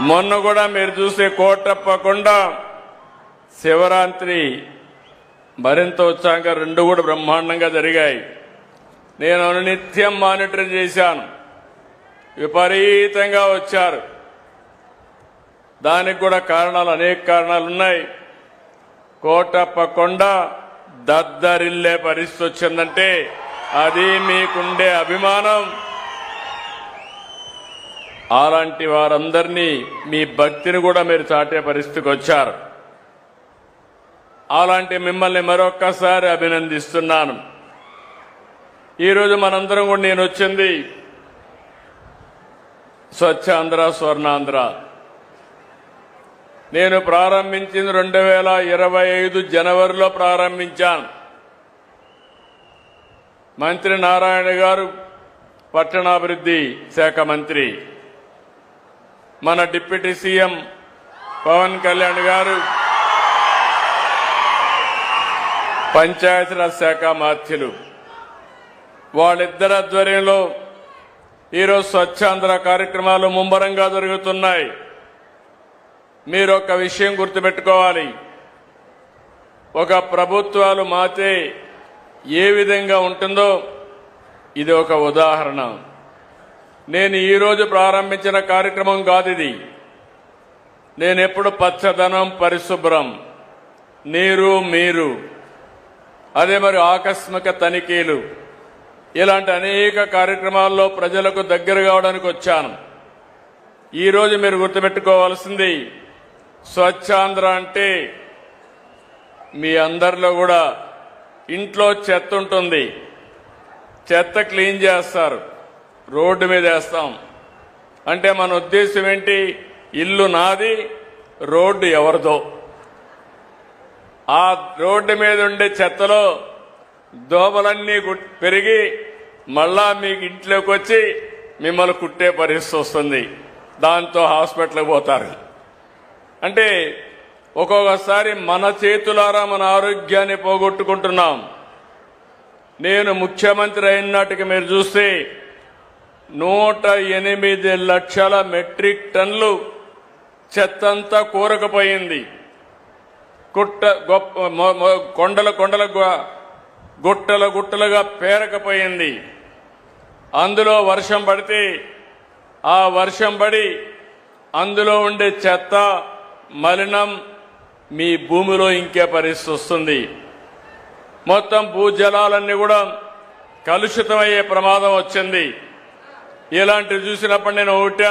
మొన్న కూడా మీరు చూస్తే కోటప్పకొండ శివరాత్రి మరింత ఉత్సాహంగా రెండు కూడా బ్రహ్మాండంగా జరిగాయి. నేను నిత్యం మానిటర్ చేశాను. విపరీతంగా వచ్చారు. దానికి కూడా కారణాలు, అనేక కారణాలు ఉన్నాయి. కోటప్పకొండ దద్దరిల్లే పరిస్థితి వచ్చిందంటే అది మీకుండే అభిమానం. అలాంటి వారందరినీ, మీ భక్తిని కూడా మీరు చాటే పరిస్థితికి వచ్చారు. అలాంటి మిమ్మల్ని మరొక్కసారి అభినందిస్తున్నాను. ఈరోజు మనందరం కూడా, నేను వచ్చింది స్వచ్ఛాంధ్ర స్వర్ణాంధ్ర. నేను ప్రారంభించింది 2025 జనవరిలో ప్రారంభించాను. మంత్రి నారాయణ గారు పట్టణాభివృద్ధి శాఖ మంత్రి, మన డిప్యూటీ సీఎం పవన్ కళ్యాణ్ గారు పంచాయతీరాజ్ శాఖ మాత్యులు, వాళ్ళిద్దరి ఆధ్వర్యంలో ఈరోజు స్వచ్ఛాంధ్ర కార్యక్రమాలు ముమ్మరంగా జరుగుతున్నాయి. మీరు ఒక విషయం గుర్తుపెట్టుకోవాలి. ఒక ప్రభుత్వాలు మాతే ఏ విధంగా ఉంటుందో ఇది ఒక ఉదాహరణ. నేను ఈరోజు ప్రారంభించిన కార్యక్రమం కాదు ఇది. నేను ఎప్పుడు పచ్చదనం, పరిశుభ్రం, నీరు, మీరు, అదే మరి ఆకస్మిక తనిఖీలు, ఇలాంటి అనేక కార్యక్రమాల్లో ప్రజలకు దగ్గర కావడానికి వచ్చాను. ఈరోజు మీరు గుర్తుపెట్టుకోవాల్సింది, స్వచ్ఛాంధ్ర అంటే మీ అందరిలో కూడా ఇంట్లో చెత్త ఉంటుంది. చెత్త క్లీన్ చేస్తారు, రోడ్డు మీద వేస్తాం. అంటే మన ఉద్దేశం ఏంటి? ఇల్లు నాది, రోడ్డు ఎవరిదో. ఆ రోడ్డు మీద ఉండే చెత్తలో దోమలన్నీ పెరిగి మళ్ళా మీకు ఇంట్లోకి వచ్చి మిమ్మల్ని కుట్టే పరిస్థితి వస్తుంది. దాంతో హాస్పిటల్కి పోతారు. అంటే ఒక్కొక్కసారి మన చేతులారా మన ఆరోగ్యాన్ని పోగొట్టుకుంటున్నాం. నేను ముఖ్యమంత్రి అయిన నాటికి మీరు చూస్తే 108 లక్షల మెట్రిక్ టన్నులు చెత్తంతా కూరకపోయింది. కొండల గుట్టల గుట్టలుగా పేరకపోయింది. అందులో వర్షం పడితే ఆ వర్షం పడి అందులో ఉండే చెత్త, మలినం మీ భూమిలో ఇంకే పరిస్థితి వస్తుంది. మొత్తం భూజలాలన్నీ కూడా కలుషితమయ్యే ప్రమాదం వచ్చింది. ఇలాంటివి చూసినప్పుడు నేను ఒకటే